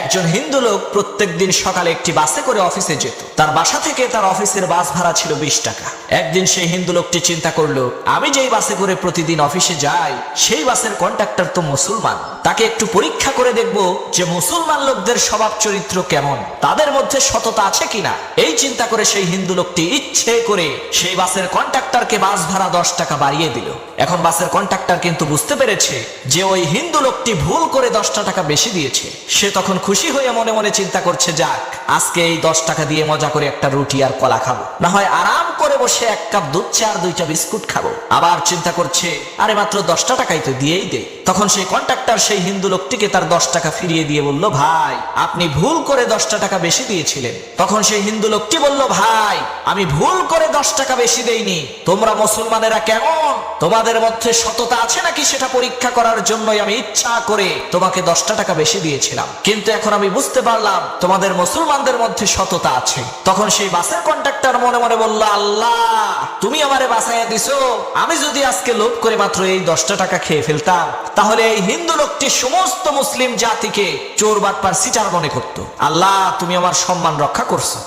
একজন হিন্দু লোক প্রত্যেকদিন সকালে একটি বাসে করে অফিসে যেত। তার বাসা থেকে তার অফিসের বাস ভাড়া ছিল 20 টাকা। একদিন সেই হিন্দু লোকটি চিন্তা করলো, আমি যেই বাসে করে প্রতিদিন অফিসে যাই সেই বাসের কন্ডাক্টর তো মুসলমান, তাকে একটু পরীক্ষা করে দেখবো যে মুসলমান লোকদের স্বভাব চরিত্র কেমন, তাদের মধ্যে সততা আছে কিনা। এই চিন্তা করে সেই হিন্দু লোকটি ইচ্ছে করে সেই বাসের কন্ডাক্টরকে বাস ভাড়া 10 টাকা বাড়িয়ে দিল। এখন বাসের কন্ডাক্টর কিন্তু বুঝতে পেরেছে যে ওই হিন্দু লোকটি ভুল করে 10 টাকা বেশি দিয়েছে। সে তখন খুশি হয়ে মনে মনে চিন্তা করছে, যাক আজকে এই 10 টাকা দিয়ে মজা করে একটা রুটি আর কলা খাবো, না হয় আরাম করে বসে 1 কাপ দুধ চা আর 2টা বিস্কুট খাবো। আবার চিন্তা করছে, আরে মাত্র 10 টাকাই তো, দিয়েই দে। তখন সেই কন্ডাক্টর সেই হিন্দু লোকটিকে তার 10 টাকা ফিরিয়ে দিয়ে বলল, ভাই আপনি ভুল করে 10 টাকা বেশি দিয়েছিলেন। তখন সেই হিন্দু লোকটি বলল, ভাই আমি ভুল করে 10 টাকা বেশি দেইনি, তোমরা মুসলমানেরা কেমন, তোমাদের মধ্যে সততা আছে নাকি সেটা পরীক্ষা করার জন্যই আমি ইচ্ছা করে তোমাকে 10 টাকা বেশি দিয়েছিলাম, কিন্তু এখন আমি বুঝতে পারলাম তোমাদের মুসলমানদের মধ্যে সততা আছে। তখন সেই বাসের কন্ডাক্টর মনে মনে বলল, আল্লাহ তুমি আমারে বাঁচাইয়া দিছো, আমি যদি আজকে লোভ করে মাত্র এই 10 টাকা খেয়ে ফেলতাম তাহলে এই হিন্দু লোকটি সমস্ত মুসলিম জাতিকে চোর বাটপার সিটার মনে করত। আল্লাহ তুমি আমার সম্মান রক্ষা করছো।